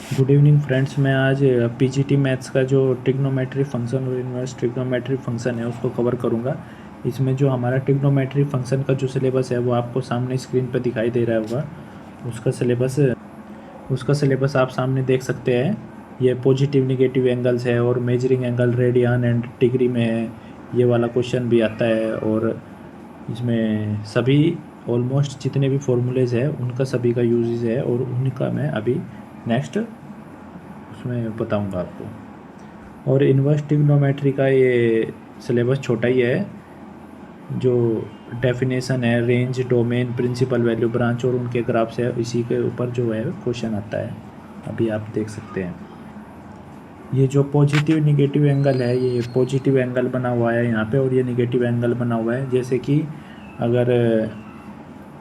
Good evening friends. मैं आज PGT maths का जो ट्रिग्नोमेट्री फंक्शन और इन्वर्स ट्रिग्नोमेट्री फंक्शन है उसको कवर करूंगा। इसमें जो हमारा ट्रिग्नोमेट्री फंक्शन का जो सिलेबस है वो आपको सामने स्क्रीन पर दिखाई दे रहा होगा। उसका सिलेबस आप सामने देख सकते हैं। ये पॉजिटिव निगेटिव एंगल्स है और measuring angle radian and degree में है। ये वाला क्वेश्चन भी आता है और इसमें सभी ऑलमोस्ट जितने भी फॉर्मूलेज है उनका सभी का यूजेस है और उनका मैं अभी नेक्स्ट उसमें बताऊंगा आपको। और इन्वर्स ट्रिग्नोमेट्री का ये सिलेबस छोटा ही है। जो डेफिनेशन है, range, domain, principal value, branch और उनके ग्राफ्स है, इसी के ऊपर जो है क्वेश्चन आता है। अभी आप देख सकते हैं ये जो पॉजिटिव निगेटिव एंगल है, ये पॉजिटिव एंगल बना हुआ है यहाँ पे और ये निगेटिव एंगल बना हुआ है। जैसे कि अगर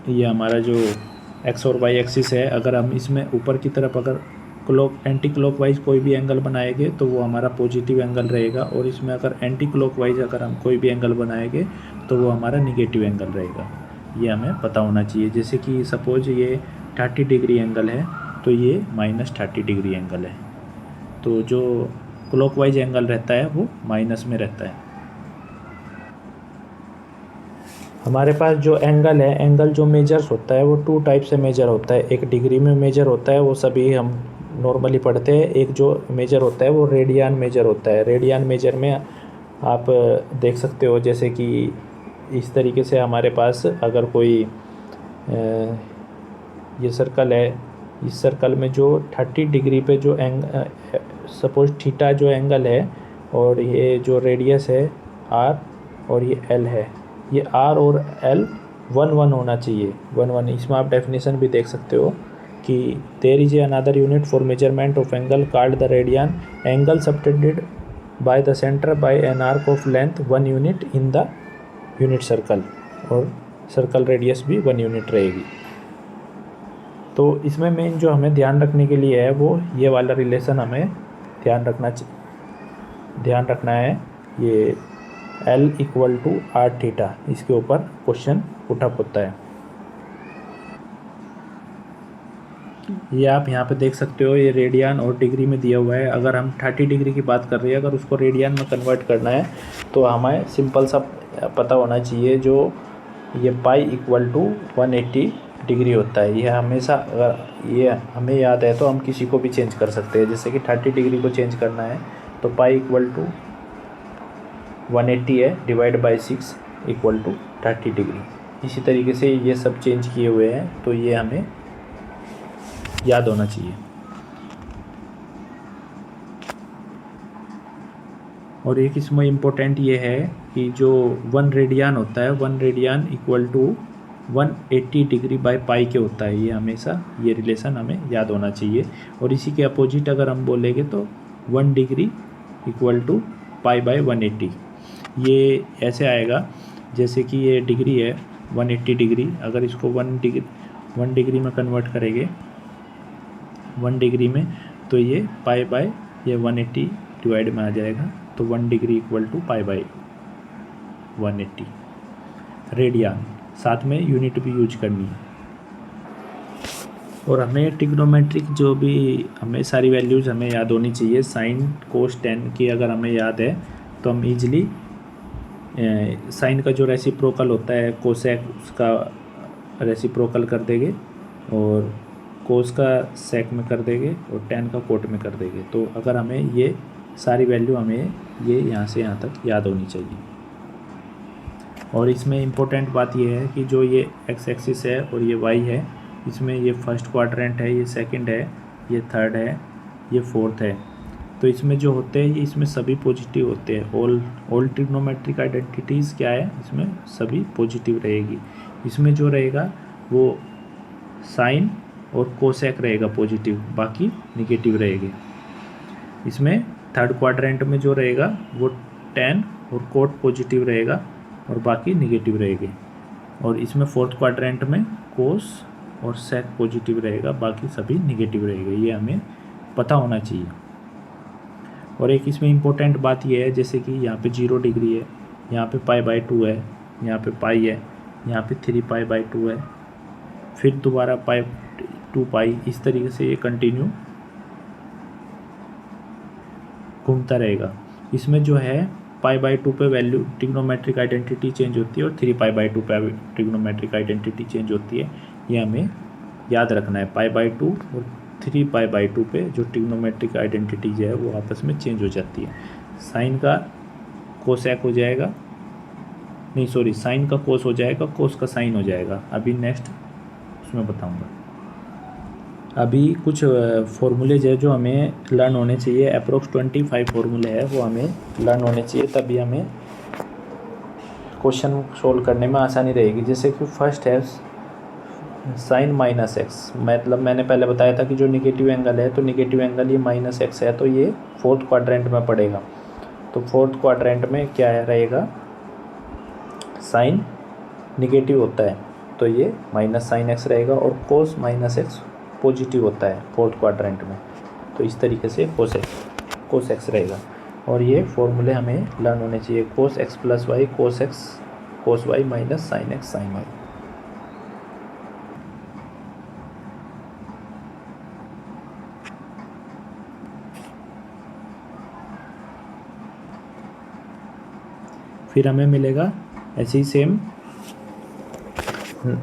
ये हमारा जो एक्स और वाई एक्सिस है, अगर हम इसमें ऊपर की तरफ अगर एंटी क्लॉकवाइज कोई भी एंगल बनाएंगे तो वो हमारा पॉजिटिव एंगल रहेगा और इसमें अगर एंटी क्लॉकवाइज अगर हम कोई भी एंगल बनाएंगे तो वो हमारा निगेटिव एंगल रहेगा। ये हमें पता होना चाहिए। जैसे कि सपोज ये 30 डिग्री एंगल है तो ये -30 डिग्री एंगल है, तो जो क्लॉकवाइज एंगल रहता है वो माइनस में रहता है। हमारे पास जो एंगल है, एंगल जो मेजर्स होता है वो 2 टाइप से मेजर होता है। एक डिग्री में मेजर होता है, वो सभी हम नॉर्मली पढ़ते हैं। एक जो मेजर होता है वो रेडियन मेजर होता है। रेडियन मेजर में आप देख सकते हो, जैसे कि इस तरीके से हमारे पास अगर कोई ये सर्कल है, इस सर्कल में जो 30 डिग्री पे जो सपोज थीटा जो एंगल है और ये जो रेडियस है आर और ये एल है, ये आर और एल 1 1 होना चाहिए, 1 1। इसमें आप डेफिनेशन भी देख सकते हो कि there is another unit for measurement of angle called the radian, angle subtended by the centre by an arc of length 1 unit in the unit circle, और सर्कल रेडियस भी 1 यूनिट रहेगी। तो इसमें मेन जो हमें ध्यान रखने के लिए है वो ये वाला रिलेशन हमें ध्यान रखना है। ये L = r थीटा, इसके ऊपर क्वेश्चन पुटअप होता है। ये आप यहाँ पे देख सकते हो, ये रेडियन और डिग्री में दिया हुआ है। अगर हम 30 डिग्री की बात कर रहे हैं, अगर उसको रेडियन में कन्वर्ट करना है तो हमें सिंपल सा पता होना चाहिए, जो ये पाई = 180 डिग्री होता है। यह हमेशा अगर ये हमें याद है तो हम किसी को भी चेंज कर सकते हैं। जैसे कि 30 डिग्री को चेंज करना है तो पाई = 180 है, डिवाइड बाई 6 = 30 डिग्री। इसी तरीके से ये सब चेंज किए हुए हैं, तो ये हमें याद होना चाहिए। और एक इसमें इम्पोर्टेंट ये है कि जो 1 रेडियन होता है, 1 रेडियन = 180 डिग्री बाय पाई के होता है। ये हमेशा ये रिलेशन हमें याद होना चाहिए। और इसी के अपोजिट अगर हम बोलेंगे तो 1 डिग्री = पाई/180। ये ऐसे आएगा, जैसे कि ये डिग्री है 180 डिग्री, अगर इसको 1 डिग्री में कन्वर्ट करेंगे 1 डिग्री में, तो ये ये 180 डिवाइड में आ जाएगा, तो 1 डिग्री = पाई/180 रेडियन। साथ में यूनिट भी यूज करनी है। और हमें ट्रिग्नोमेट्रिक जो भी हमें सारी वैल्यूज़ हमें याद होनी चाहिए। साइन कोस टेन की अगर हमें याद है तो हम इजीली साइन का जो रेसिप्रोकल होता है कोसेक, उसका रेसिप्रोकल कर देंगे और कोस का सेक में कर देंगे और टेन का कोट में कर देंगे। तो अगर हमें ये सारी वैल्यू हमें ये यहाँ से यहाँ तक याद होनी चाहिए। और इसमें इम्पोर्टेंट बात ये है कि जो ये एक्स एक्सिस है और ये वाई है, इसमें ये फर्स्ट क्वाड्रेंट है, ये सेकंड है, ये थर्ड है, ये फोर्थ है। तो इसमें जो होते हैं ये इसमें सभी पॉजिटिव होते हैं। ऑल ट्रिग्नोमेट्रिक आइडेंटिटीज़ क्या है, इसमें सभी पॉजिटिव रहेगी। इसमें जो रहेगा वो साइन और कोसेक रहेगा पॉजिटिव, बाकी निगेटिव रहेगी। इसमें थर्ड क्वाड्रेंट में जो रहेगा वो टेन और कोट पॉजिटिव रहेगा और बाकी निगेटिव रहेगी। और इसमें फोर्थ क्वाड्रेंट में कोस और सेक पॉजिटिव रहेगा, बाकी सभी निगेटिव रहेगा। ये हमें पता होना चाहिए। और एक इसमें इम्पोर्टेंट बात ये है, जैसे कि यहाँ पे 0 डिग्री है, यहाँ पे पाई/2 है, यहाँ पे पाई है, यहाँ पे 3 पाई/2 है, फिर दोबारा 2 पाई, इस तरीके से ये कंटिन्यू घूमता रहेगा। इसमें जो है π/2 पे वैल्यू ट्रिग्नोमेट्रिक आइडेंटिटी चेंज होती है और 3π/2 पे ट्रिग्नोमेट्रिक आइडेंटिटी चेंज होती है। ये हमें याद रखना है। π/2 और 3π/2 पे जो ट्रिग्नोमेट्रिक आइडेंटिटी जो है वो आपस में चेंज हो जाती है। साइन का कोसेक हो जाएगा, नहीं सॉरी, साइन का कोस हो जाएगा, कोस का साइन हो जाएगा। अभी नेक्स्ट उसमें बताऊंगा। अभी कुछ फॉर्मूलेज है जो हमें लर्न होने चाहिए। अप्रोक्स 25 फॉर्मूले है वो हमें लर्न होने चाहिए, तभी हमें क्वेश्चन सोल्व करने में आसानी रहेगी। जैसे कि फर्स्ट है साइन -x, मतलब मैंने पहले बताया था कि जो निगेटिव एंगल है तो निगेटिव एंगल ये -x है, तो ये फोर्थ क्वाड्रेंट में पड़ेगा। तो फोर्थ क्वाड्रेंट में क्या रहेगा, साइन निगेटिव होता है तो ये -sin x रहेगा, और कोस -x पॉजिटिव होता है फोर्थ क्वाड्रेंट में, तो इस तरीके से कोस x रहेगा। और ये फॉर्मूले हमें लर्न होने चाहिए, कोस x + y कोस x कोस y minus sin x sin y। फिर हमें मिलेगा ऐसे ही सेम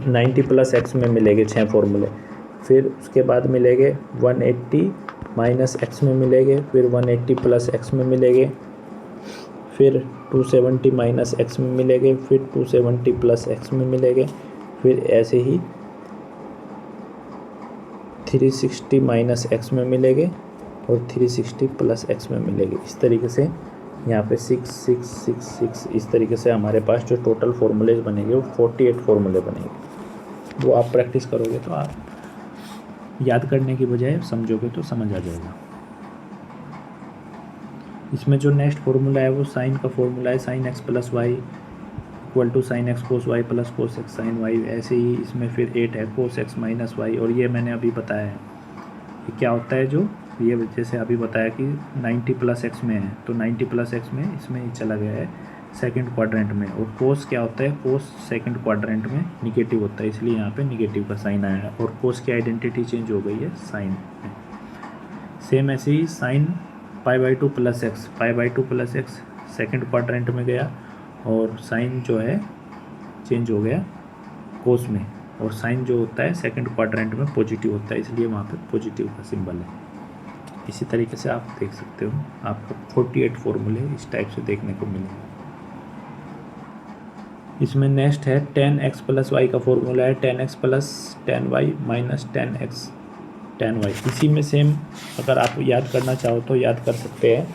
90 + x में मिलेंगे 6 फॉर्मूले। फिर उसके बाद मिलेंगे 180 - x में मिलेंगे, फिर 180 + x में मिलेंगे, फिर 270 - x में मिलेंगे, फिर 270 + x में मिलेंगे, फिर ऐसे ही 360 - x में मिलेंगे और 360 + x में मिलेंगे। इस तरीके से यहाँ पे 6 6 6 6 इस तरीके से हमारे पास जो टोटल फॉर्मूलेज बनेंगे वो 48 फॉर्मूले बनेंगे। वो आप प्रैक्टिस करोगे तो आप याद करने की बजाय समझोगे तो समझ आ जाएगा। इसमें जो नेक्स्ट फॉर्मूला है वो साइन का फॉर्मूला है, sin x + y = sin x cos y + cos x sin y। ऐसे ही इसमें फिर 8 है cos x - y, और ये मैंने अभी बताया है ये क्या होता है। जो ये जैसे अभी बताया कि 90 + x में है तो 90 + x में इसमें ही चला गया है सेकंड क्वाड्रेंट में, और कोस क्या होता है, कोस सेकंड क्वाड्रेंट में निगेटिव होता है, इसलिए यहाँ पे निगेटिव का साइन आया है, और कोस की आइडेंटिटी चेंज हो गई है साइन में। सेम ऐसे ही sine π/2 + x, π/2 + x second quadrant में गया, और साइन जो है चेंज हो गया कोस में, और साइन जो होता है सेकंड क्वाड्रेंट में पॉजिटिव होता है, इसलिए वहाँ पे पॉजिटिव का सिंबल है। इसी तरीके से आप देख सकते हो, आपको 48 फॉर्मूले इस टाइप से देखने को मिलेंगे। इसमें नेक्स्ट है tan x + y का फॉर्मूला है, tan x + tan y - tan x tan y। इसी में सेम अगर आप याद करना चाहो तो याद कर सकते हैं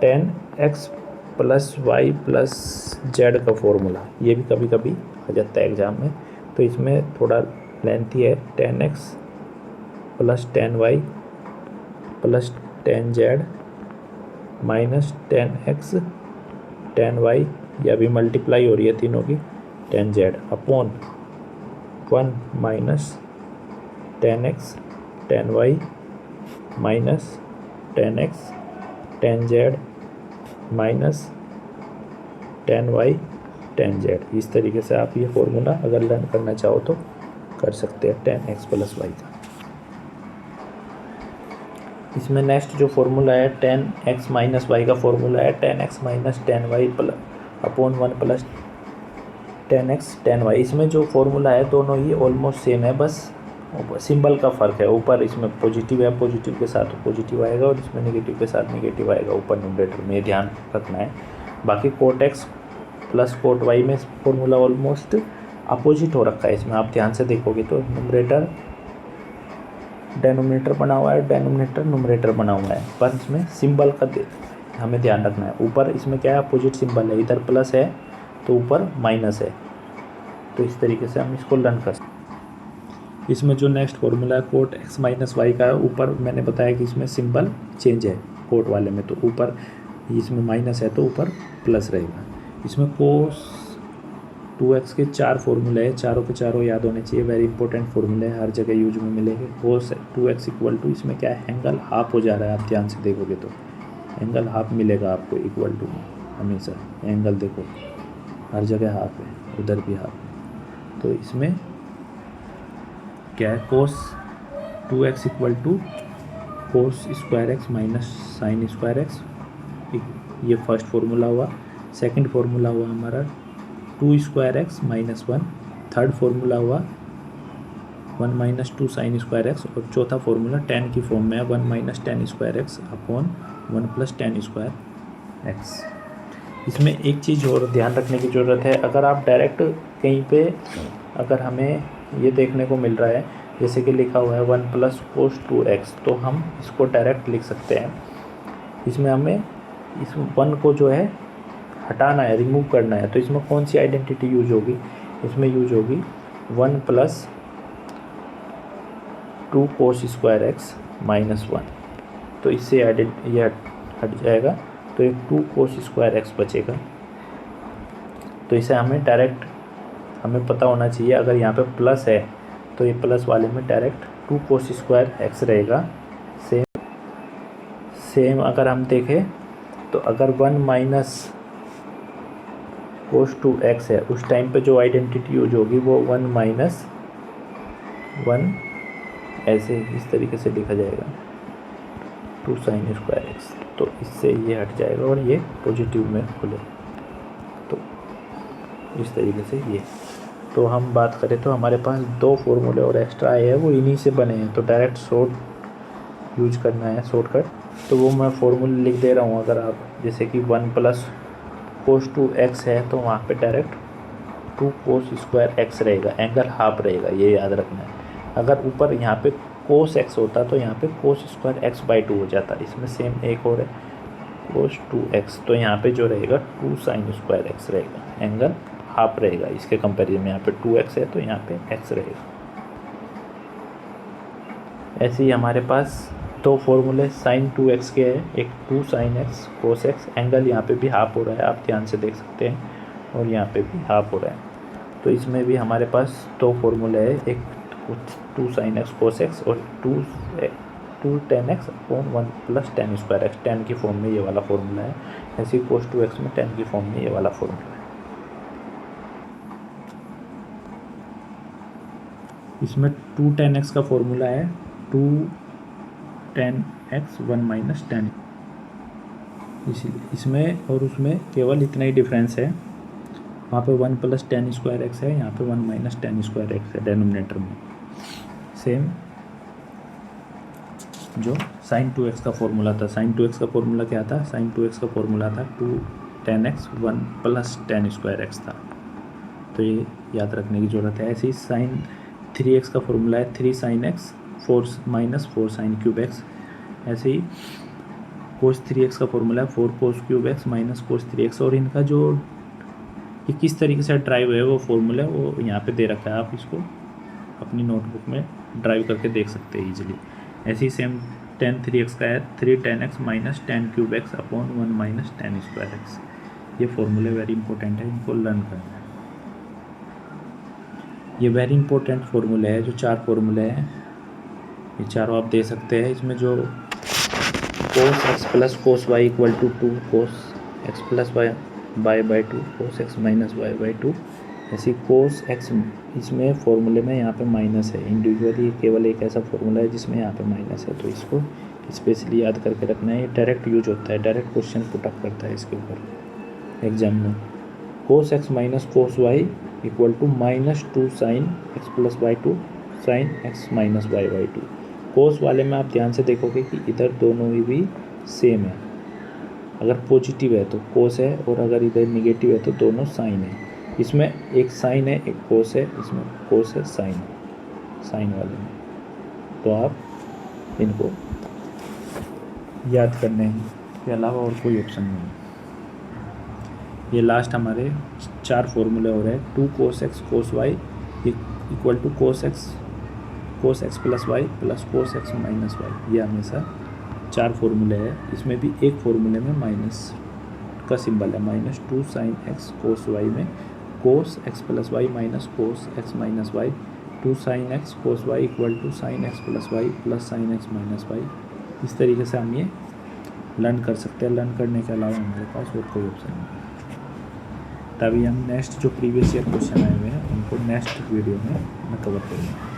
tan x + y + z का फॉर्मूला, ये भी कभी कभी आ जाता है एग्ज़ाम में, तो इसमें थोड़ा लेंथी है। tan x + tan y + tan z - tan x tan y, या भी मल्टीप्लाई हो रही है तीनों की, tan z upon 1 - tan x tan y - tan x tan z - tan y tan z। इस तरीके से आप ये फॉर्मूला अगर लर्न करना चाहो तो कर सकते हैं tan x + y का। इसमें नेक्स्ट जो फॉर्मूला है tan x - y का फॉर्मूला है tan x - tan y upon 1 + tan x tan y। इसमें जो फॉर्मूला है दोनों ही ऑलमोस्ट सेम है, बस सिंबल का फ़र्क है। ऊपर इसमें पॉजिटिव है, पॉजिटिव के साथ पॉजिटिव आएगा, और इसमें नेगेटिव के साथ नेगेटिव आएगा ऊपर न्यूमरेटर में, ध्यान रखना है। बाकी cot x + cot y में फॉर्मूला ऑलमोस्ट अपोजिट हो रखा है। इसमें आप ध्यान से देखोगे तो न्यूमरेटर डेनोमिनेटर बना हुआ है, डेनोमिनेटर न्यूमरेटर बना हुआ है, पर इसमें सिंबल का हमें ध्यान रखना है। ऊपर इसमें क्या है, अपोजिट सिंबल है, इधर प्लस है तो ऊपर माइनस है, तो इस तरीके से हम इसको लर्न कर सकते हैं। इसमें जो नेक्स्ट फॉर्मूला है cot x - y का है, ऊपर मैंने बताया कि इसमें सिंबल चेंज है कोट वाले में, तो ऊपर इसमें माइनस है तो ऊपर प्लस रहेगा। इसमें cos 2x के 4 फॉर्मूले हैं, चारों के चारों याद होने चाहिए, वेरी इंपॉर्टेंट फॉर्मूले हैं, हर जगह यूज में मिलेंगे। cos 2x = इसमें क्या है, एंगल हाफ हो जा रहा है, आप ध्यान से देखोगे तो एंगल हाफ मिलेगा आपको, इक्वल टू हमेशा एंगल देखो हर जगह हाफ है, उधर भी हाफ है। तो इसमें क्या है, cos 2x = cos² x - sin² x ये फर्स्ट फार्मूला हुआ। सेकंड फार्मूला हुआ हमारा 2² x माइनस 1। थर्ड फार्मूला हुआ 1 माइनस 2 साइन स्क्वायर एक्स। और चौथा फार्मूला tan की फॉर्म में है 1 minus tan square x upon 1 plus tan square x. इसमें एक चीज़ और ध्यान रखने की ज़रूरत है, अगर आप डायरेक्ट कहीं पे अगर हमें ये देखने को मिल रहा है जैसे कि लिखा हुआ है 1 प्लस कोस 2x, तो हम इसको डायरेक्ट लिख सकते हैं। इसमें हमें इस 1 को जो है हटाना है, रिमूव करना है। तो इसमें कौन सी आइडेंटिटी यूज होगी? इसमें यूज होगी 1 plus 2 cos square x minus 1। तो इससे ये हट जाएगा, तो एक 2 कोस स्क्वायर एक्स बचेगा। तो इसे हमें डायरेक्ट हमें पता होना चाहिए, अगर यहाँ पे प्लस है तो ये प्लस वाले में डायरेक्ट 2 कोस स्क्वायर एक्स रहेगा। सेम अगर हम देखें तो अगर 1 माइनस कोस 2x है, उस टाइम पे जो आइडेंटिटी यूज होगी वो 1 माइनस 1 ऐसे इस तरीके से लिखा जाएगा 2 साइन स्क्वायर एक्स। तो इससे ये हट जाएगा और ये पॉजिटिव में खुले, तो इस तरीके से ये। तो हम बात करें तो हमारे पास 2 फार्मूले और एक्स्ट्रा आए हैं, वो इन्हीं से बने हैं। तो डायरेक्ट शॉर्ट यूज करना है, शॉर्टकट। तो वो मैं फार्मूले लिख दे रहा हूँ। अगर आप जैसे कि 1 प्लस कोस 2x है तो वहाँ पे डायरेक्ट 2 कोस स्क्वायर एक्स रहेगा, एंगल हाफ रहेगा, ये याद रखना है। अगर ऊपर यहाँ पे कोस x होता तो यहाँ पे कोस स्क्वायर एक्स बाई 2 हो जाता। इसमें सेम एक और है कोस 2x, तो यहाँ पे जो रहेगा 2 साइन स्क्वायर एक्स रहेगा, एंगल हाफ रहेगा इसके कंपेरिजन में। यहाँ पे 2x है तो यहाँ पे x रहेगा। ऐसे ही हमारे पास 2 फार्मूले साइन 2x के हैं, एक 2 साइन x कोस x, एंगल यहाँ पे भी हाफ हो रहा है, आप ध्यान से देख सकते हैं, और यहाँ पे भी हाफ हो रहा है। तो इसमें भी हमारे पास 2 फार्मूले है, एक 2 साइन x कोस x और 2 tan x upon 1 plus tan square x. tan की फॉर्म में ये वाला फार्मूला है, ऐसे ही कोस 2x में tan की फॉर्म में ये वाला फार्मूला है। इसमें 2 tan x का फॉर्मूला है 2 tan x 1 माइनस tan। इसमें और उसमें केवल इतना ही डिफरेंस है, वहाँ पे 1 प्लस tan स्क्वायर एक्स है, यहाँ पे 1 माइनस tan स्क्वायर एक्स है डेनोमिनेटर में। सेम जो साइन 2x का फॉर्मूला था, साइन 2x का फॉर्मूला क्या था? साइन 2x का फॉर्मूला था 2 tan x 1 plus tan square x था। तो ये याद रखने की ज़रूरत है। ऐसे ही साइन 3x का फॉर्मूला है 3 sine x 4 minus 4 sine cube x. ऐसे ही कोस 3x का फॉर्मूला है 4 cos cube x minus cos 3x। और इनका जो ये किस तरीके से ड्राइव है वो फॉर्मूला वो यहाँ पे दे रखा है, आप इसको अपनी नोटबुक में ड्राइव करके देख सकते हैं ईजिली। ऐसे ही सेम tan 3x का है 3 tan x minus tan cube x upon 1 minus tan square x. ये फॉर्मूले वेरी इंपॉर्टेंट है, इनको लर्न करना है। ये वेरी इंपॉर्टेंट फार्मूले है, जो 4 फार्मूले हैं ये चारों आप दे सकते हैं। इसमें जो cos x plus cos y equal to 2 cos x plus y by 2 cos x minus y by 2, ऐसी कोस x इसमें फॉर्मूले में यहाँ पे माइनस है। इंडिविजुअली केवल एक ऐसा फॉर्मूला है जिसमें यहाँ पे माइनस है, तो इसको स्पेशली याद करके रखना है। ये डायरेक्ट यूज होता है, डायरेक्ट क्वेश्चन पुट अप करता है इसके ऊपर एग्जाम में। Cos x minus cos y equal to minus 2 sine x plus by 2 sine x minus y by 2। Cos वाले में आप ध्यान से देखोगे कि इधर दोनों ही भी सेम है, अगर पॉजिटिव है तो कोस है और अगर इधर निगेटिव है तो दोनों साइन है। इसमें एक साइन है एक कोस है, इसमें कोस है साइन वाले में। तो आप इनको याद करने हैं, इसके अलावा और कोई ऑप्शन नहीं है। ये लास्ट हमारे 4 फॉर्मूले हो रहे हैं 2 cos x cos y equal to cos x plus y plus cos x minus y. ये हमेशा 4 फॉर्मूले हैं। इसमें भी एक फॉर्मूले में माइनस का सिंबल है, minus 2 sine x cos y में cos x plus y minus cos x minus y 2 sine x cos y equal to sine x plus y plus sine x minus y. इस तरीके से हम ये learn कर सकते हैं। लर्न करने के अलावा हमारे पास और कोई ऑप्शन नहीं है। तभी हम नेक्स्ट जो प्रीवियस ईयर क्वेश्चन आए हुए हैं उनको नेक्स्ट वीडियो में मैं कवर करूँगा।